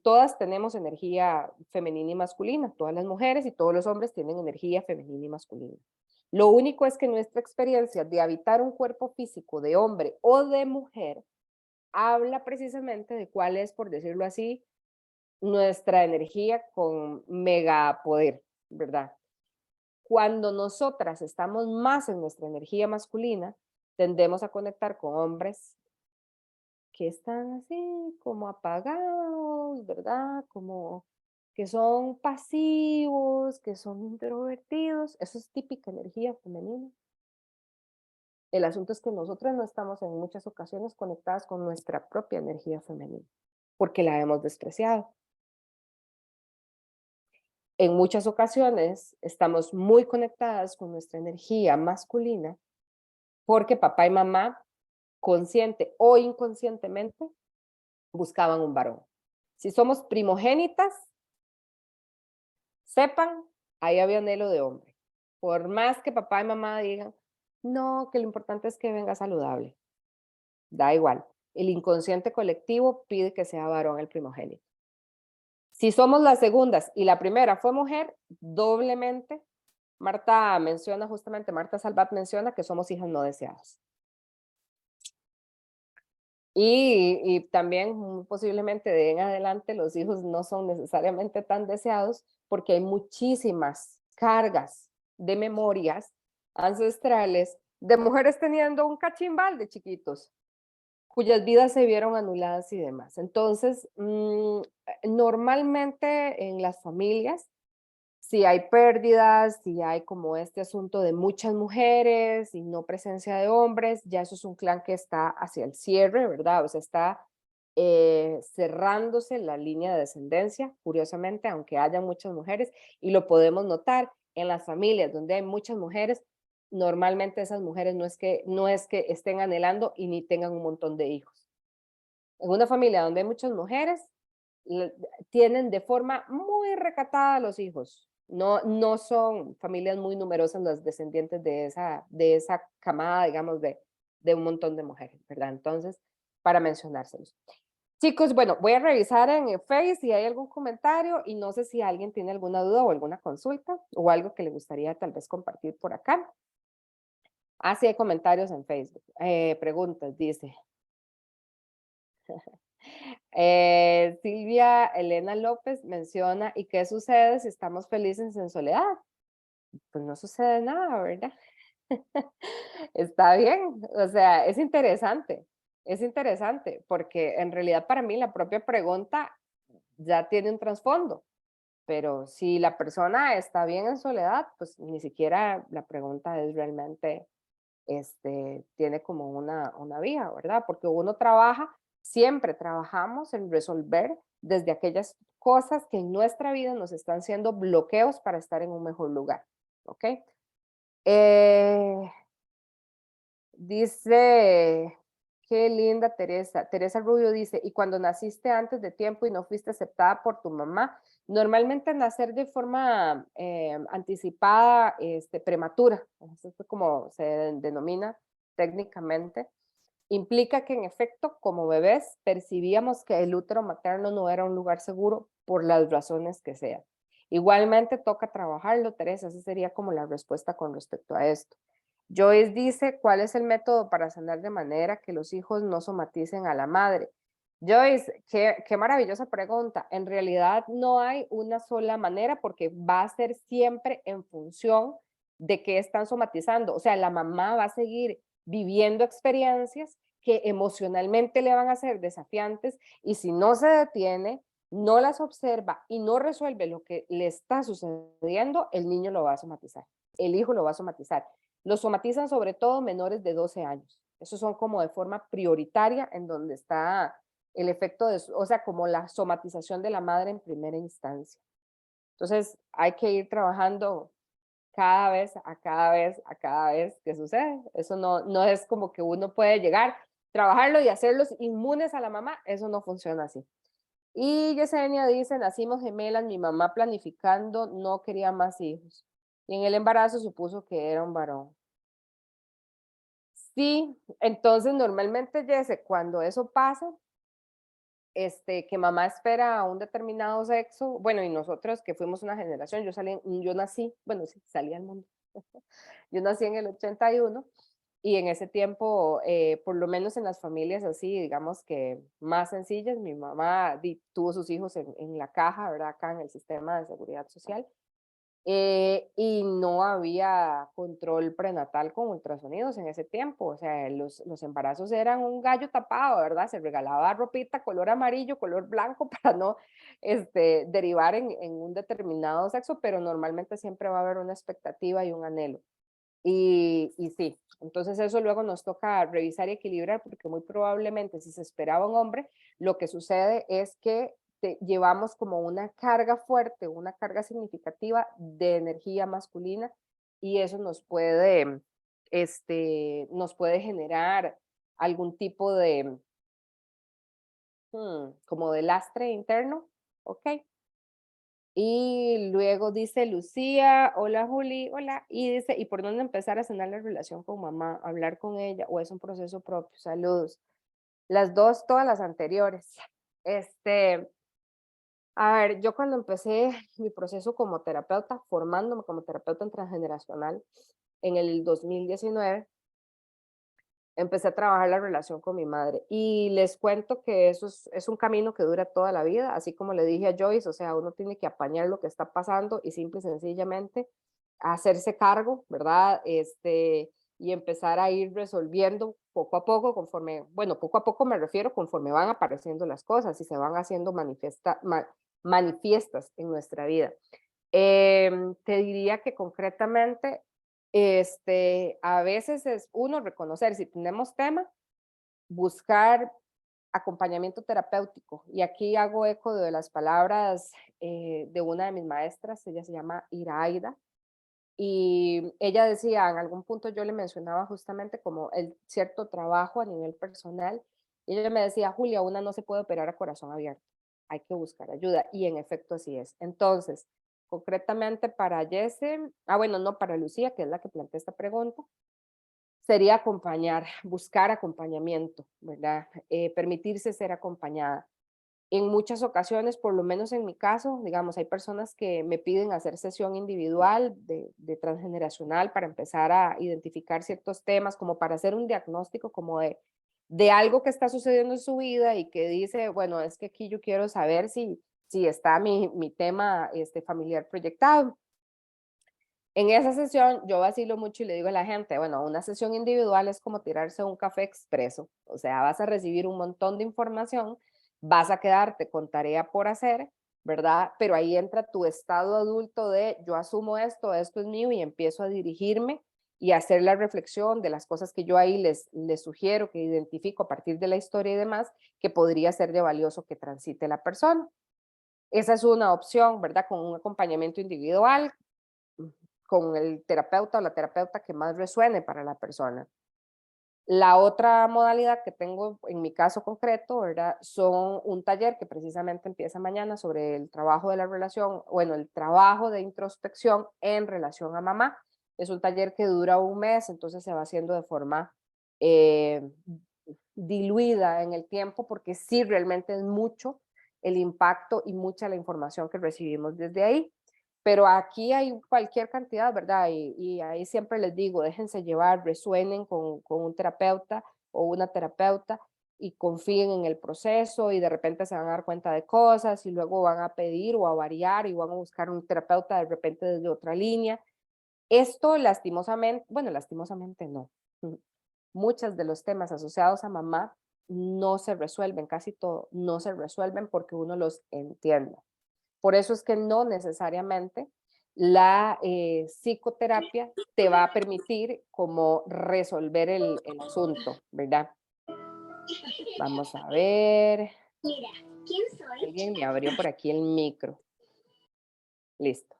todas tenemos energía femenina y masculina, todas las mujeres y todos los hombres tienen energía femenina y masculina. Lo único es que nuestra experiencia de habitar un cuerpo físico de hombre o de mujer habla precisamente de cuál es, por decirlo así, nuestra energía con mega poder. ¿verdad? Cuando nosotras estamos más en nuestra energía masculina, tendemos a conectar con hombres que están así como apagados, ¿verdad? Como que son pasivos, que son introvertidos. Eso es típica energía femenina. El asunto es que nosotras no estamos en muchas ocasiones conectadas con nuestra propia energía femenina, porque la hemos despreciado. En muchas ocasiones estamos muy conectadas con nuestra energía masculina porque papá y mamá, consciente o inconscientemente, buscaban un varón. Si somos primogénitas, sepan, ahí había anhelo de hombre. Por más que papá y mamá digan, no, que lo importante es que venga saludable, da igual. El inconsciente colectivo pide que sea varón el primogénito. Si somos las segundas y la primera fue mujer, doblemente, Marta Salvat menciona que somos hijas no deseadas. Y también posiblemente de en adelante los hijos no son necesariamente tan deseados porque hay muchísimas cargas de memorias ancestrales de mujeres teniendo un cachimbal de chiquitos, cuyas vidas se vieron anuladas y demás. Entonces, normalmente en las familias, si hay pérdidas, si hay como este asunto de muchas mujeres y no presencia de hombres, ya eso es un clan que está hacia el cierre, ¿verdad? O sea, está cerrándose la línea de descendencia, curiosamente, aunque haya muchas mujeres, y lo podemos notar en las familias donde hay muchas mujeres, normalmente esas mujeres no es que estén anhelando y ni tengan un montón de hijos. En una familia donde hay muchas mujeres, tienen de forma muy recatada a los hijos. No son familias muy numerosas las descendientes de esa camada, digamos, de un montón de mujeres, ¿verdad? Entonces, para mencionárselos. Chicos, bueno, voy a revisar en el Face si hay algún comentario y no sé si alguien tiene alguna duda o alguna consulta o algo que le gustaría tal vez compartir por acá. Ah, sí hay comentarios en Facebook. Preguntas, dice. Silvia Elena López menciona, ¿y qué sucede si estamos felices en soledad? Pues no sucede nada, ¿verdad? Está bien, o sea, es interesante, porque en realidad para mí la propia pregunta ya tiene un trasfondo, pero si la persona está bien en soledad, pues ni siquiera la pregunta es realmente tiene como una vía, ¿verdad? Porque uno trabaja, siempre trabajamos en resolver desde aquellas cosas que en nuestra vida nos están siendo bloqueos para estar en un mejor lugar, ¿ok? Eh, Dice, qué linda Teresa. Teresa Rubio dice, y cuando naciste antes de tiempo y no fuiste aceptada por tu mamá, normalmente nacer de forma anticipada, prematura, eso es como se denomina técnicamente, implica que en efecto, como bebés, percibíamos que el útero materno no era un lugar seguro por las razones que sean. Igualmente toca trabajarlo, Teresa, esa sería como la respuesta con respecto a esto. Joyce dice, ¿cuál es el método para sanar de manera que los hijos no somaticen a la madre? Joyce, qué maravillosa pregunta. En realidad no hay una sola manera porque va a ser siempre en función de qué están somatizando. O sea, la mamá va a seguir viviendo experiencias que emocionalmente le van a ser desafiantes y si no se detiene, no las observa y no resuelve lo que le está sucediendo, el niño lo va a somatizar, el hijo lo va a somatizar. Lo somatizan sobre todo menores de 12 años. Esos son como de forma prioritaria en donde está el efecto de, o sea, como la somatización de la madre en primera instancia. Entonces, hay que ir trabajando cada vez, a cada vez, a cada vez que sucede. Eso no es como que uno puede llegar, trabajarlo y hacerlos inmunes a la mamá. Eso no funciona así. Y Yesenia dice, nacimos gemelas, mi mamá planificando no quería más hijos. Y en el embarazo supuso que era un varón. Sí, entonces normalmente, Jesse, cuando eso pasa, que mamá espera a un determinado sexo, bueno, y nosotros que fuimos una generación, yo nací, bueno, sí, salí al mundo, yo nací en el 81 y en ese tiempo, por lo menos en las familias así, digamos que más sencillas, mi mamá tuvo sus hijos en la caja, ¿verdad? Acá en el sistema de seguridad social, Y no había control prenatal con ultrasonidos en ese tiempo, o sea, los embarazos eran un gallo tapado, ¿verdad? Se regalaba ropita color amarillo, color blanco para no derivar en un determinado sexo, pero normalmente siempre va a haber una expectativa y un anhelo. Y sí, entonces eso luego nos toca revisar y equilibrar porque muy probablemente si se esperaba un hombre, lo que sucede es que llevamos como una carga fuerte, una carga significativa de energía masculina y eso nos puede generar algún tipo de, como de lastre interno, ¿ok? Y luego dice Lucía, hola Juli, hola, y dice, ¿y por dónde empezar a sanar la relación con mamá? ¿Hablar con ella o es un proceso propio? Saludos. Las dos, todas las anteriores. Este, a ver, yo cuando empecé mi proceso como terapeuta, formándome como terapeuta en transgeneracional en el 2019, empecé a trabajar la relación con mi madre y les cuento que eso es un camino que dura toda la vida, así como le dije a Joyce, o sea, uno tiene que apañar lo que está pasando y simple y sencillamente hacerse cargo, ¿verdad? Y empezar a ir resolviendo poco a poco, conforme, bueno, poco a poco me refiero conforme van apareciendo las cosas y se van haciendo manifiestas en nuestra vida. Te diría que concretamente, a veces es uno reconocer si tenemos tema, buscar acompañamiento terapéutico. Y aquí hago eco de las palabras de una de mis maestras, ella se llama Iraida, y ella decía, en algún punto yo le mencionaba justamente como el cierto trabajo a nivel personal, y ella me decía, Julia, una no se puede operar a corazón abierto, hay que buscar ayuda, y en efecto así es. Entonces, concretamente para Jesse, bueno, no para Lucía, que es la que plantea esta pregunta, sería acompañar, buscar acompañamiento, ¿verdad? Permitirse ser acompañada. En muchas ocasiones, por lo menos en mi caso, digamos, hay personas que me piden hacer sesión individual de transgeneracional para empezar a identificar ciertos temas, como para hacer un diagnóstico como de algo que está sucediendo en su vida y que dice, bueno, es que aquí yo quiero saber si está mi tema familiar proyectado. En esa sesión yo vacilo mucho y le digo a la gente, bueno, una sesión individual es como tirarse un café expreso, o sea, vas a recibir un montón de información, vas a quedarte con tarea por hacer, ¿verdad? Pero ahí entra tu estado adulto de yo asumo esto, esto es mío y empiezo a dirigirme y a hacer la reflexión de las cosas que yo ahí les sugiero, que identifico a partir de la historia y demás, que podría ser de valioso que transite la persona. Esa es una opción, ¿verdad? Con un acompañamiento individual, con el terapeuta o la terapeuta que más resuene para la persona. La otra modalidad que tengo en mi caso concreto, ¿verdad? Son un taller que precisamente empieza mañana sobre el trabajo de la relación, bueno, el trabajo de introspección en relación a mamá. Es un taller que dura un mes, entonces se va haciendo de forma eh, diluida en el tiempo, porque sí realmente es mucho el impacto y mucha la información que recibimos desde ahí. Pero aquí hay cualquier cantidad, ¿verdad? Y ahí siempre les digo, déjense llevar, resuenen con un terapeuta o una terapeuta y confíen en el proceso y de repente se van a dar cuenta de cosas y luego van a pedir o a variar y van a buscar un terapeuta de repente desde otra línea. Esto lastimosamente, bueno, lastimosamente no. Muchos de los temas asociados a mamá no se resuelven, casi todo, no se resuelven porque uno los entiende. Por eso es que no necesariamente la psicoterapia te va a permitir como resolver el asunto, ¿verdad? Vamos a ver. Mira, ¿quién soy? Alguien me abrió por aquí el micro. Listo.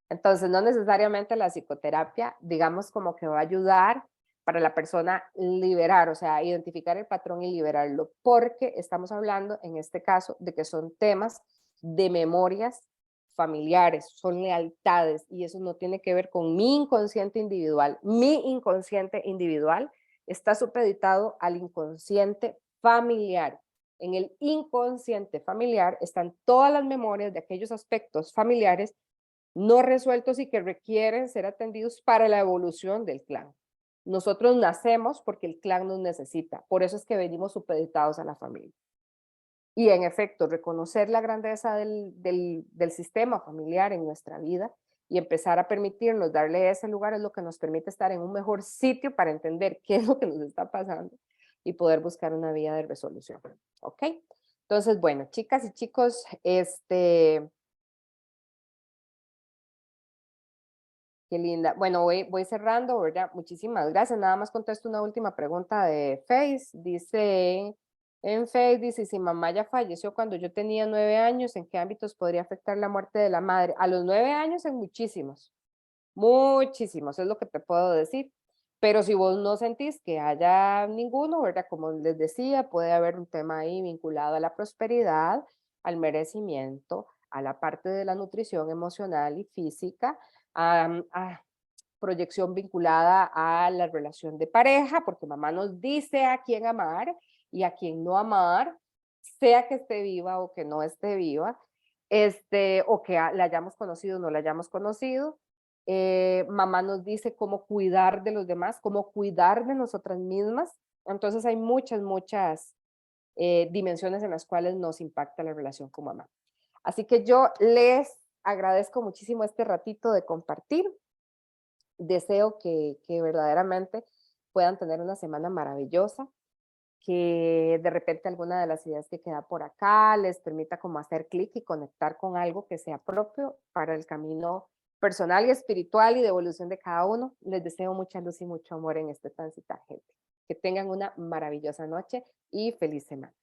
Entonces, no necesariamente la psicoterapia, digamos, como que va a ayudar para la persona liberar, o sea, identificar el patrón y liberarlo, porque estamos hablando en este caso de que son temas de memorias familiares, son lealtades y eso no tiene que ver con mi inconsciente individual. Mi inconsciente individual está supeditado al inconsciente familiar. En el inconsciente familiar están todas las memorias de aquellos aspectos familiares no resueltos y que requieren ser atendidos para la evolución del clan. Nosotros nacemos porque el clan nos necesita, por eso es que venimos supeditados a la familia. Y en efecto, reconocer la grandeza del sistema familiar en nuestra vida y empezar a permitirnos darle ese lugar es lo que nos permite estar en un mejor sitio para entender qué es lo que nos está pasando y poder buscar una vía de resolución. ¿Ok? Entonces, bueno, chicas y chicos, qué linda. Bueno, voy cerrando, ¿verdad? Muchísimas gracias. Nada más contesto una última pregunta de Face. Dice, en Face, dice, si mamá ya falleció cuando yo tenía 9 años, ¿en qué ámbitos podría afectar la muerte de la madre? A los 9 años en muchísimos, muchísimos, es lo que te puedo decir. Pero si vos no sentís que haya ninguno, ¿verdad? Como les decía, puede haber un tema ahí vinculado a la prosperidad, al merecimiento, a la parte de la nutrición emocional y física, a proyección vinculada a la relación de pareja, porque mamá nos dice a quién amar y a quién no amar, sea que esté viva o que no esté viva, o que la hayamos conocido o no la hayamos conocido. Mamá nos dice cómo cuidar de los demás, cómo cuidar de nosotras mismas. Entonces hay muchas, muchas dimensiones en las cuales nos impacta la relación con mamá. Así que yo les agradezco muchísimo este ratito de compartir. Deseo que verdaderamente puedan tener una semana maravillosa, que de repente alguna de las ideas que queda por acá les permita como hacer clic y conectar con algo que sea propio para el camino personal y espiritual y de evolución de cada uno. Les deseo mucha luz y mucho amor en este transitar, gente. Que tengan una maravillosa noche y feliz semana.